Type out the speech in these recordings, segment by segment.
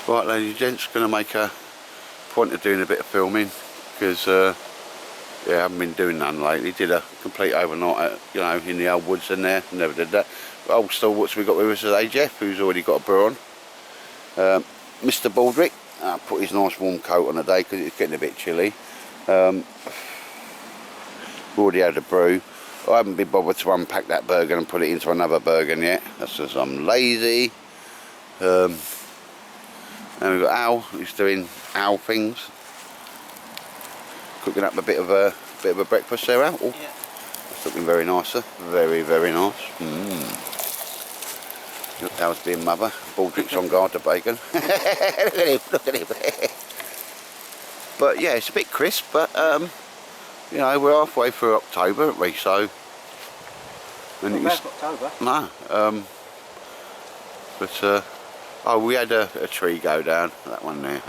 Right, ladies and gents, going to make a point of doing a bit of filming because yeah, I haven't been doing none lately. Did a complete overnight, you know, in the old woods in there. Never did that. Old stalwarts we got with us today, Jeff, who's already got a brew on. Mr. Baldrick put his nice warm coat on today because it's getting a bit chilly. We already had a brew. I haven't been bothered to unpack that Burgen and put it into another Burgen yet. That's because I'm lazy. And we've got Al, who's doing Al things. Cooking up a bit of a breakfast there, Al. Oh, yeah. That's looking very nice, sir. Very, very nice. Look, Al's being mother. Baldrick's on guard to bacon. Look at him, look at him. But yeah, it's a bit crisp, but you know, we're halfway through October, aren't we? So, and not bad for October. No. But oh, we had a tree go down, that one there,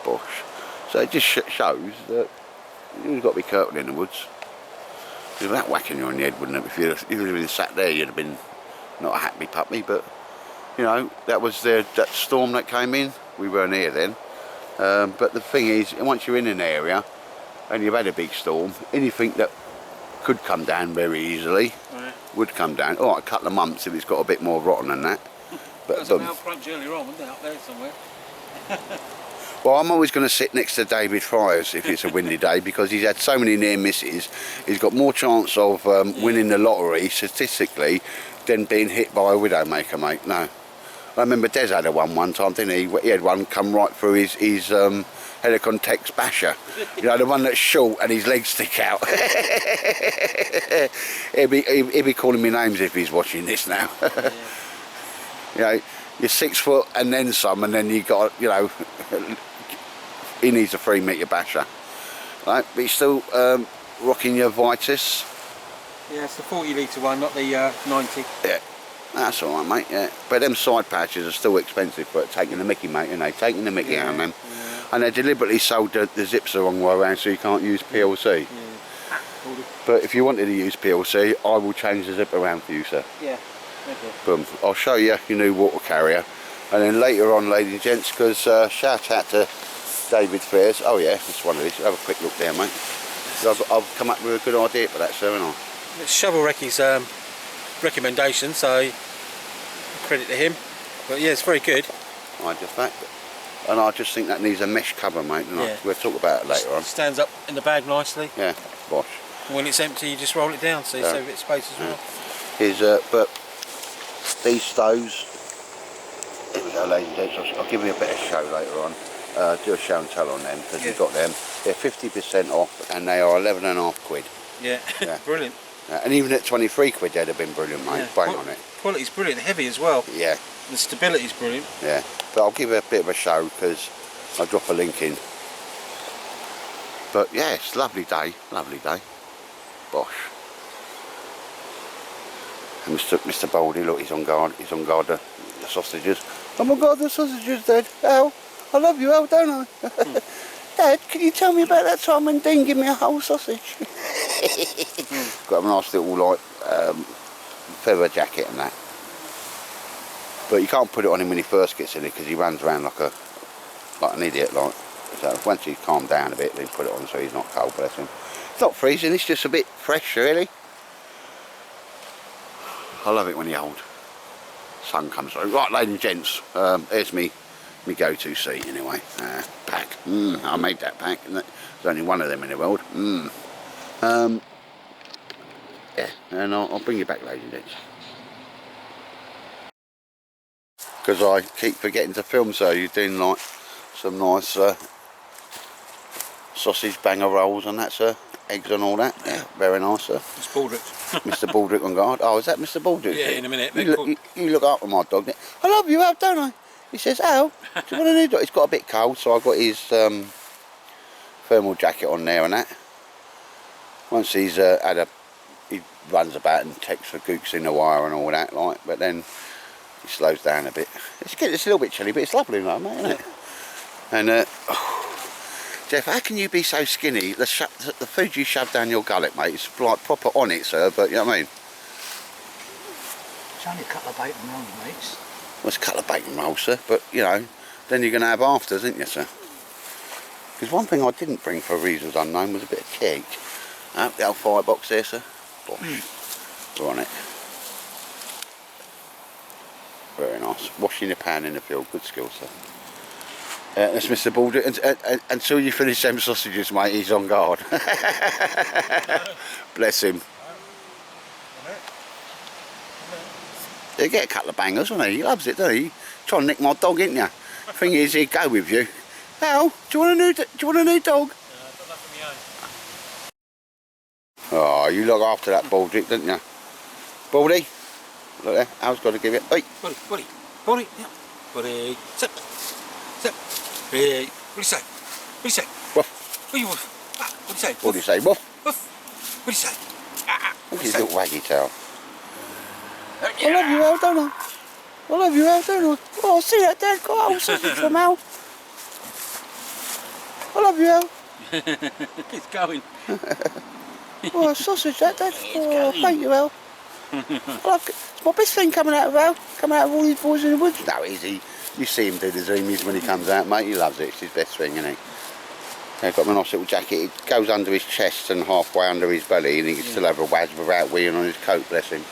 bush. So it just shows that you've got to be careful in the woods. If that whacking you on the head, wouldn't it? If you'd have been sat there, you'd have been not a happy puppy. But you know, that was that storm that came in. We weren't here then. But the thing is, once you're in an area and you've had a big storm, anything that could come down very easily would come down. All right, a couple of months if it's got a bit more rotten than that. But there's an crunch earlier on, wasn't there, up there somewhere? Well, I'm always going to sit next to David Fryers if it's a windy day because he's had so many near misses. He's got more chance of winning the lottery statistically than being hit by a widowmaker, mate. No. I remember Des had one time, didn't he? He had one come right through his Helicon Tex basher. You know, the one that's short and his legs stick out. he'll be calling me names if he's watching this now. Yeah. You know, you're 6 foot and then some, and then you got, you know, he needs a 3 metre basher. Right, but he's still rocking your Vitus. Yeah, it's the 40 litre one, not the 90. Yeah, that's all right, mate. Yeah, but them side patches are still expensive for taking the mickey, mate. You know, taking the mickey out of them, and they deliberately sold the zips the wrong way around so you can't use PLC. Yeah. But if you wanted to use PLC, I will change the zip around for you, sir. Yeah. Okay. Boom. I'll show you your new water carrier, and then later on, ladies and gents, because shout out to David Fairs. Oh yeah, it's one of these. Have a quick look there, mate. I've come up with a good idea for that, sir, haven't I? It's Shovel Recce's recommendation, so credit to him. But yeah, it's very good. Hydrapack. And I just think that needs a mesh cover, mate. Yeah. We'll talk about it later on. Stands up in the bag nicely. Yeah, bosh. When it's empty, you just roll it down, so you save a bit of space as well. Here's but these stoves. Here we go, ladies and gents. I'll give you a bit of show later on. Do a show and tell on them because you've got them. They're 50% off, and they are 11.5 quid. Yeah, brilliant. And even at 23 quid, they'd have been brilliant, mate. Bang on it. Quality's brilliant, heavy as well. Yeah. The stability's brilliant. Yeah, but I'll give you a bit of a show because I'll drop a link in. But yeah, it's a lovely day, bosh. And Mr. Baldy, look, he's on guard the sausages. Oh my God, the sausages, Dad. Al, I love you, Al, don't I? Dad, can you tell me about that time when Dean gave me a whole sausage? Got a nice little like feather jacket and that. But you can't put it on him when he first gets in it because he runs around like an idiot, like. So once he's calmed down a bit, then put it on so he's not cold, bless him. It's not freezing, it's just a bit fresh, really. I love it when the old sun comes through. Right, ladies and gents, here's me go-to seat anyway. Pack. I made that pack, and there's only one of them in the world. Yeah, and I'll bring you back, ladies and gents. Because I keep forgetting to film, so you're doing like some nice sausage banger rolls and that, sir. Eggs and all that. Yeah, very nice, sir. Mr. Baldrick. Mr. Baldrick on guard. Oh, is that Mr. Baldrick? Yeah, in a minute. You look after my dog. I love you, Al, don't I? He says, Al, do you want a new dog? It's got a bit cold, so I've got his thermal jacket on there and that. Once he's he runs about and texts for gooks in the wire and all that, like, but then he slows down a bit. It's a little bit chilly, but it's lovely, like, mate, isn't it? And Jeff, how can you be so skinny? The food you shove down your gullet, mate, it's like proper on it, sir, but you know what I mean? It's only a couple of bacon rolls, mates. Well, it's a couple of bacon rolls, sir, but, you know, then you're going to have afters, isn't you, sir? Because one thing I didn't bring for reasons unknown was a bit of cake. The old firebox there, sir. We're on it. Very nice. Washing the pan in the field, good skill, sir. That's Mr. Baldy. Until you finish them sausages, mate, he's on guard. Bless him. You get a couple of bangers, doesn't he? He loves it, doesn't he? Trying to nick my dog, ain't you? Thing is, he'd go with you. Al, do you want a new dog? Oh, you look after that Baldy, didn't you? Baldy, look there. Al's got to give it. Hey, Baldy, yeah. Baldy, sit. Hey, what do you say? What do you say? Woof. What do you say? What do you say, woof? Woof. What do you say? Look at his little waggy tail. I love you, Al, don't I? I love you, Al, don't I? Oh, see that, Dad? Got a whole sausage from Al. I love you, Al. It's going. Oh, a sausage, that, Dad. Oh, thank you, Al. It's my best thing coming out of Al. Coming out of all these boys in the woods. No, easy. You see him do the zoomies when he comes out, mate. He loves it. It's his best thing, isn't he? I've got my nice little jacket. It goes under his chest and halfway under his belly, and he can still have a waz without weeing on his coat, bless him.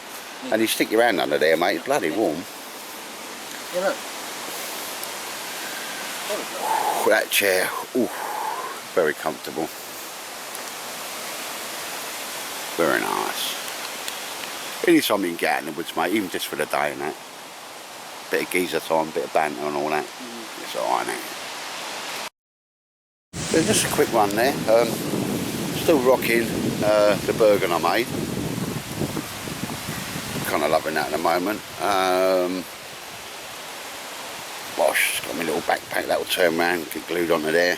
And you stick your hand under there, mate. It's bloody warm. Yeah, look. That chair, ooh, very comfortable. Very nice. Anytime you can get out in the woods, mate, even just for the day and that. Bit of geezer time, bit of banter and all that. It's alright, innit? So just a quick one there. Still rocking the Burgen I made. Kind of loving that at the moment. Bosh, got my little backpack that will turn around, get glued onto there.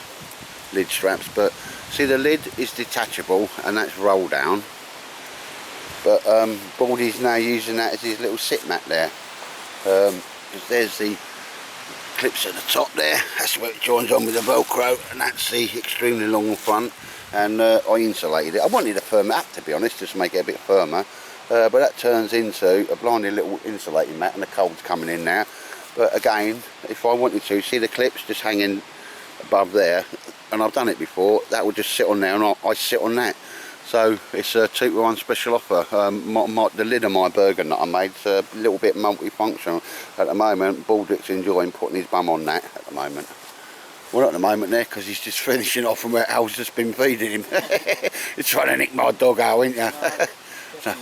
Lid straps, but see the lid is detachable and that's roll down. But Baldy's now using that as his little sit mat there. Because there's the clips at the top there, that's where it joins on with the Velcro, and that's the extremely long front. And I insulated it. I wanted to firm it up, to be honest, just to make it a bit firmer. But that turns into a blinding little insulating mat, and the cold's coming in now. But again, if I wanted to, see the clips just hanging above there, and I've done it before, that would just sit on there, and I sit on that. So it's a 2-for-1 special offer. The lid of my Burgen that I made is a little bit multifunctional at the moment. Baldy's enjoying putting his bum on that at the moment. Well, not at the moment there, because he's just finishing off from where Al's just been feeding him. He's trying to nick my dog, Al, ain't you? So,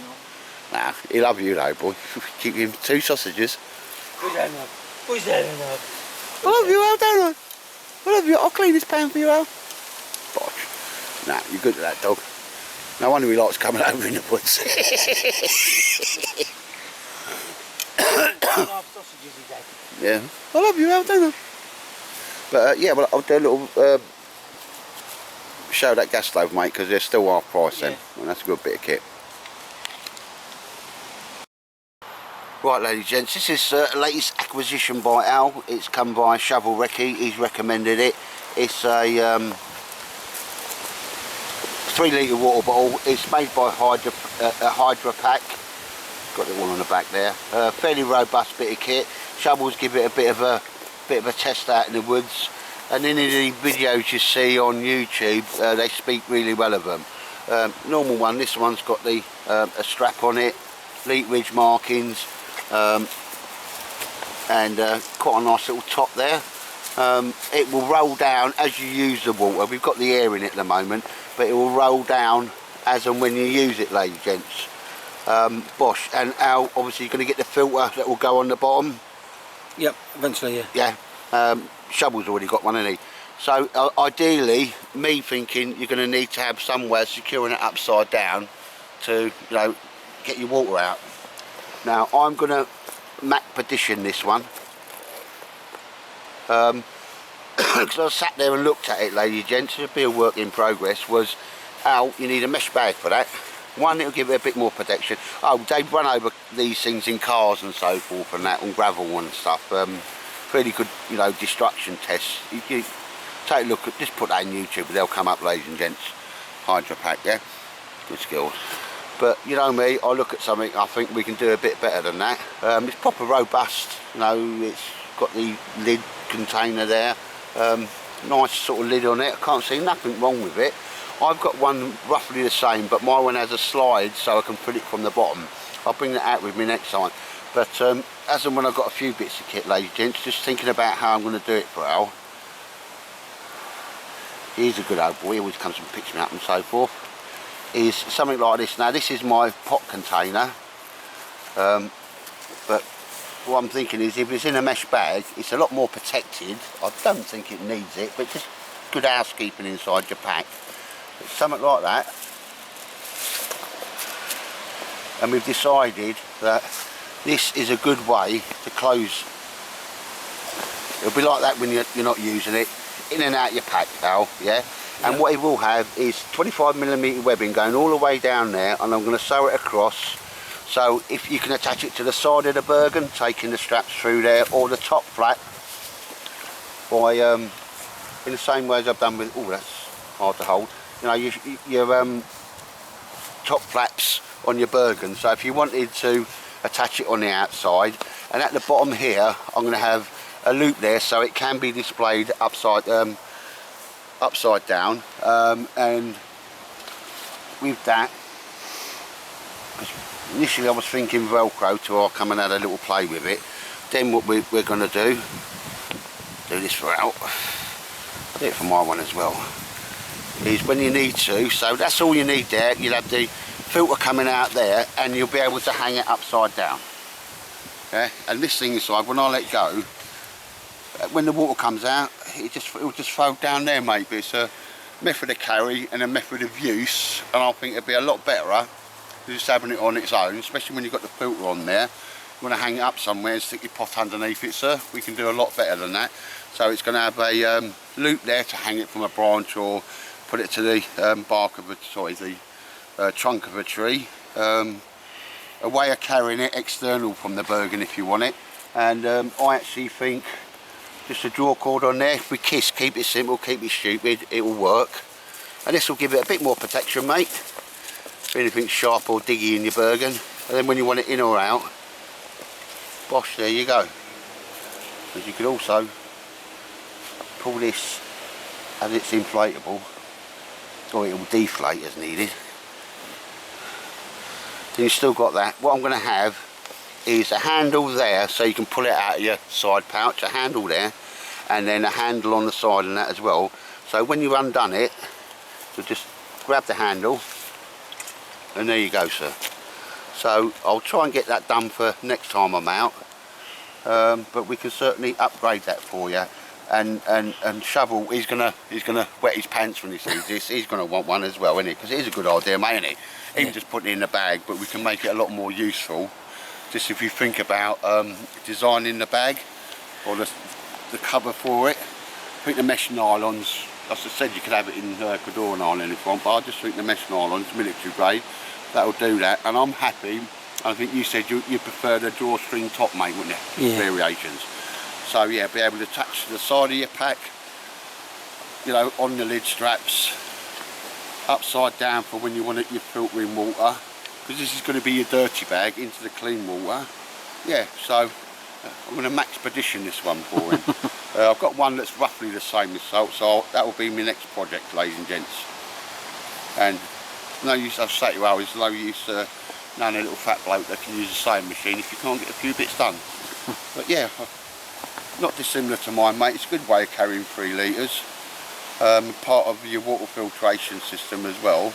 nah, he love you though, boy. Keep him 2 sausages. Who's that now? Who's that now? I love you, Al, don't I? I love you. I'll clean this pan for you, Al. Bosh. Nah, you're good at that, dog. No wonder he likes coming over in the woods. Yeah, I love you, Al, don't I? But yeah, well, I'll do a little show that gas stove, mate, because they're still half price then, and that's a good bit of kit. Right, ladies and gents, this is the latest acquisition by Al. It's come by Shovel Recce. He's recommended it. It's a 3-litre water bottle. It's made by Hydrapack. Got it all on the back there. Fairly robust bit of kit. Shovels give it a bit of a test out in the woods. And in the videos you see on YouTube, they speak really well of them. Normal one. This one's got the a strap on it, leakage markings, and quite a nice little top there. It will roll down as you use the water. We've got the air in it at the moment, but it will roll down as and when you use it, ladies and gents. Bosh, and Al, obviously you're going to get the filter that will go on the bottom. Yep, eventually, yeah. Yeah, Shovel's already got one, hasn't he? So ideally, me thinking you're going to need to have somewhere securing it upside down to, you know, get your water out. Now I'm going to Mac petition this one. Because I sat there and looked at it, ladies and gents, it'll be a work in progress, was, Al, you need a mesh bag for that. One, it'll give it a bit more protection. Oh, they've run over these things in cars and so forth and that, on gravel and stuff. Really good, you know, destruction tests. You take a look at, just put that in YouTube, they'll come up, ladies and gents. Hydrapack, yeah? Good skills. But, you know me, I look at something, I think we can do a bit better than that. It's proper robust, you know, it's got the lid container there. Nice sort of lid on it. I can't see nothing wrong with it. I've got one roughly the same, but my one has a slide so I can put it from the bottom. I'll bring that out with me next time. But as and when I've got a few bits of kit, ladies and gents, just thinking about how I'm going to do it for Al. He's a good old boy, he always comes and picks me up and so forth. Is something like this. Now this is my pot container, but what I'm thinking is if it's in a mesh bag, it's a lot more protected. I don't think it needs it, but just good housekeeping inside your pack. But something like that. And we've decided that this is a good way to close. It'll be like that when you're not using it. In and out your pack, pal, yeah? And what it will have is 25mm webbing going all the way down there, and I'm going to sew it across. So if you can attach it to the side of the Burgen, taking the straps through there, or the top flap, by in the same way as I've done with, oh that's hard to hold, you know, your top flaps on your Burgen. So if you wanted to attach it on the outside, and at the bottom here I'm going to have a loop there so it can be displayed upside down, and with that, initially I was thinking Velcro till I'll come and have a little play with it. Then what we're going to do this for Al, do it for my one as well, is when you need to, so that's all you need there, you'll have the filter coming out there and you'll be able to hang it upside down. Yeah? And this thing inside, when I let go, when the water comes out, it'll just flow down there, mate. But it's a method of carry and a method of use, and I think it'd be a lot better than just having it on its own, especially when you've got the filter on there. You want to hang it up somewhere and stick your pot underneath it, sir. We can do a lot better than that. So it's going to have a loop there to hang it from a branch, or put it to the bark of the trunk of a tree. A way of carrying it external from the Burgen if you want it. And I actually think just a draw cord on there. If we kiss, keep it simple, keep it stupid, it will work. And this will give it a bit more protection, mate. If anything's sharp or diggy in your Burgen. And then when you want it in or out, bosh, there you go. Because you could also pull this as it's inflatable, or it will deflate as needed. Then you've still got that. What I'm going to have is a handle there so you can pull it out of your side pouch, a handle there, and then a handle on the side and that as well. So when you've undone it, you'll just grab the handle and there you go, sir. So I'll try and get that done for next time I'm out, but we can certainly upgrade that for you. And Shovel, he's gonna wet his pants when he sees this. He's gonna want one as well, isn't he? Because it is a good idea, mate, isn't it? Even just putting it in the bag, but we can make it a lot more useful. Just if you think about designing the bag or the cover for it. I think the mesh nylons, as I said, you could have it in Cadora nylon if you want, but I just think the mesh nylons, military grade, that'll do that. And I'm happy. I think you said you prefer the drawstring top, mate, wouldn't you? Yeah. Variations. So yeah, be able to attach to the side of your pack, you know, on the lid straps, upside down for when you want it, your filtering water, because this is going to be your dirty bag into the clean water. Yeah, so I'm going to max petition this one for him. I've got one that's roughly the same as Salt, so that will be my next project, ladies and gents. And no use, I've said to it's no use knowing a little fat bloke that can use a sewing machine if you can't get a few bits done. But yeah, not dissimilar to mine, mate. It's a good way of carrying 3 litres. Part of your water filtration system as well,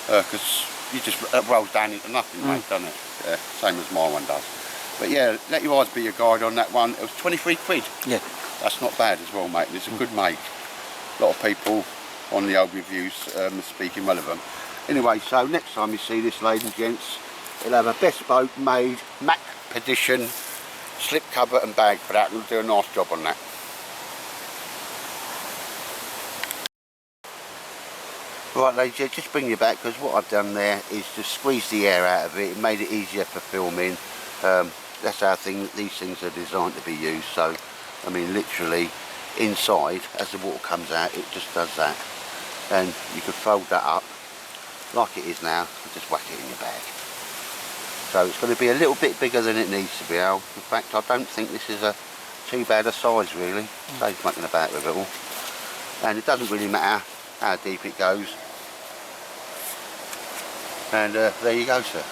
because you just rolls down into nothing, mate, doesn't it? Yeah, same as my one does. But yeah, let your eyes be your guide on that one. It was 23 quid. Yeah. That's not bad as well, mate. It's a good make. A lot of people on the old reviews speaking well of them. Anyway, so next time you see this, ladies and gents, it'll have a bespoke made Mac Petition slip cover and bag for that. We'll do a nice job on that. Right, ladies, just bring you back, because what I've done there is just squeeze the air out of it. It made it easier for filming. That's how these things are designed to be used. So, I mean, literally inside, as the water comes out, it just does that. And you can fold that up like it is now and just whack it in your bag. So it's going to be a little bit bigger than it needs to be, Al. In fact, I don't think this is a too bad a size really. Saves mucking about with it all. And it doesn't really matter how deep it goes. And there you go, sir.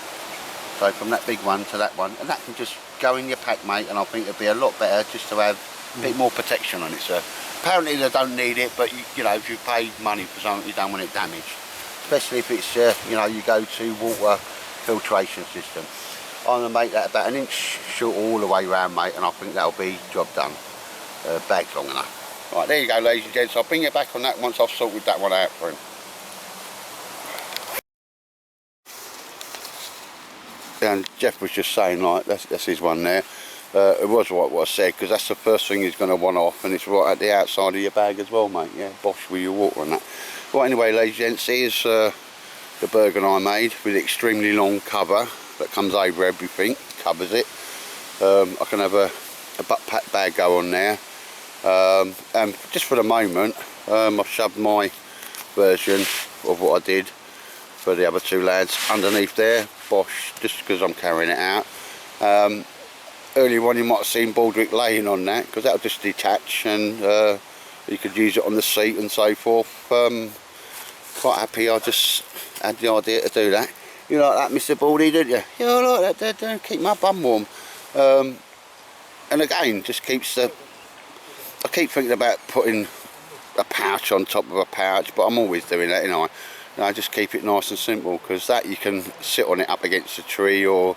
So from that big one to that one, and that can just go in your pack, mate, and I think it'd be a lot better just to have a bit more protection on it, sir. Apparently they don't need it, but you know, if you pay money for something, you don't want it damaged. Especially if it's, you know, you go to water filtration system. I'm going to make that about 1 inch short all the way round, mate, and I think that'll be job done. Bag's long enough. Right, there you go, ladies and gents. I'll bring you back on that once I've sorted that one out for him. And Jeff was just saying, like, that's his one there. It was what I said, because that's the first thing he's going to want off, and it's right at the outside of your bag as well, mate. Yeah, bosh with your water and that. Right, anyway, ladies and gents, here's the Burgen I made with extremely long cover that comes over everything, covers it. I can have a butt pack bag go on there. And just for the moment, I've shoved my version of what I did for the other two lads underneath there, bosh, just because I'm carrying it out. Earlier on you might have seen Baldrick laying on that, because that'll just detach and you could use it on the seat and so forth. Quite happy I just had the idea to do that. You like that, Mr. Baldy, didn't you? Yeah, I like that, keep my bum warm. And again, just keeps the... I keep thinking about putting a pouch on top of a pouch, but I'm always doing that, you know. I just keep it nice and simple, because that you can sit on it up against a tree, or,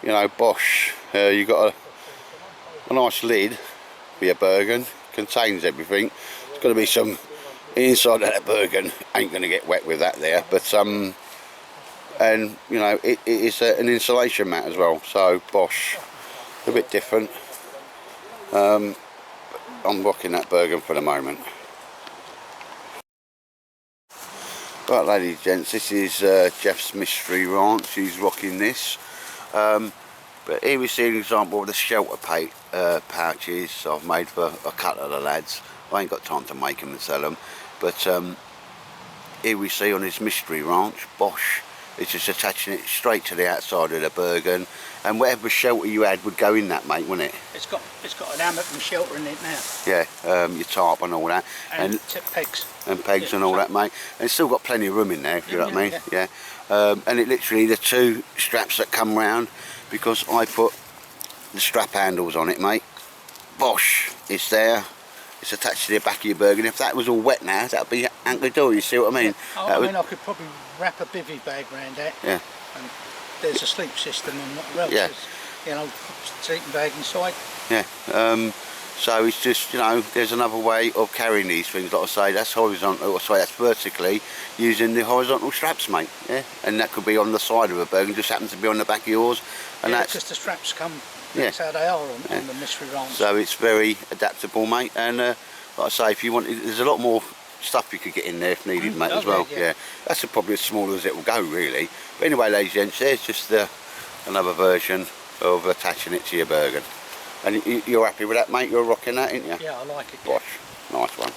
you know, bosh. You've got a nice lid for your Burgen, contains everything. There's got to be some... The inside of that Burgen ain't going to get wet with that there, but and you know, it is an insulation mat as well, so bosh, a bit different. I'm rocking that Burgen for the moment. Right, ladies and gents, this is Jeff's Mystery Ranch. He's rocking this. But here we see an example of the shelter pouches I've made for a couple of the lads. I ain't got time to make them and sell them, but here we see on this Mystery Ranch, bosh, it's just attaching it straight to the outside of the Burgen, and whatever shelter you had would go in that, mate, wouldn't it? It's got an hammock and shelter in it now. Yeah, your tarp and all that, and pegs. And pegs, yeah, and all that, mate. And it's still got plenty of room in there, if you know what I mean. Yeah. And it literally, the two straps that come round, because I put the strap handles on it, mate. Bosh, it's there. It's attached to the back of your Burgen. If that was all wet now, that'd be Uncle Door, you see what I mean? Yeah. I mean, I could probably wrap a bivvy bag around that. Yeah. And there's a sleep system and what else. Yeah. You know, sleeping bag inside. Yeah. So it's just, you know, there's another way of carrying these things. Like I say, that's horizontal, sorry, that's vertically, using the horizontal straps, mate. Yeah. And that could be on the side of a Burgen, just happens to be on the back of yours. And yeah, that's because the straps come. That's how they are on the Mystery Ranch. So it's very adaptable, mate. And like I say, if you want, there's a lot more stuff you could get in there if needed, mate, as well. Yeah. That's probably as small as it will go, really. But anyway, ladies and gents, there's just another version of attaching it to your Burgen. And you're happy with that, mate? You're rocking that, ain't you? Yeah, I like it. Bosh, nice one.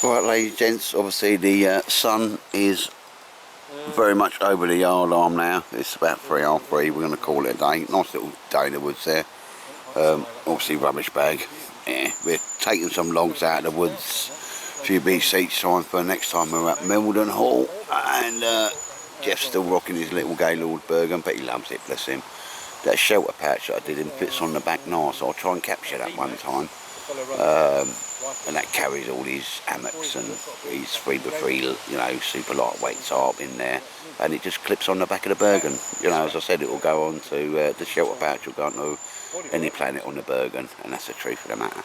Right, ladies and gents, obviously the sun is very much over the yard arm now. It's about 3:30. We're going to call it a day. Nice little day in the woods there. Obviously rubbish bag. Yeah, we're taking some logs out of the woods. A few bee seats time for next time we're at Milden Hall. And Jeff's still rocking his little Gaylord Burgen, but he loves it, bless him. That shelter pouch that I did him fits on the back nice. I'll try and capture that one time. And that carries all his hammocks and his 3x3, you know, super lightweight tarp in there, and it just clips on the back of the Burgen. You know, as I said, it will go on to the shelter pouch, will go on to any planet on the Burgen, and that's the truth of the matter.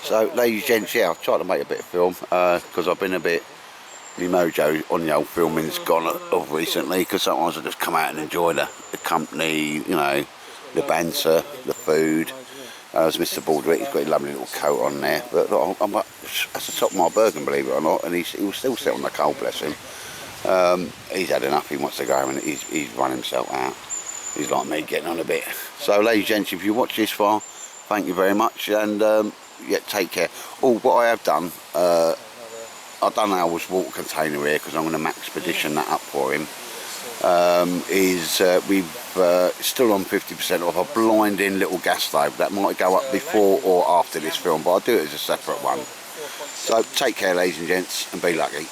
So, ladies and gents, yeah, I've tried to make a bit of film because I've been a bit, my mojo on the old filming's gone off recently, because sometimes I just come out and enjoy the company, you know, the banter, the food. As Mr. Baldrick, he's got a lovely little coat on there, but look, I'm that's the top of my Burgen, believe it or not, and he will still sit on the coal, bless him. He's had enough, he wants to go, and he's run himself out. He's like me, getting on a bit. So, ladies and gents, if you watch this far, thank you very much, and yeah, take care. Oh, what I have done, I've done Al's water container here, because I'm going to max expedition that up for him. is we've still on 50% off a blinding little gas stove that might go up before or after this film, but I'll do it as a separate one. So take care, ladies and gents, and be lucky.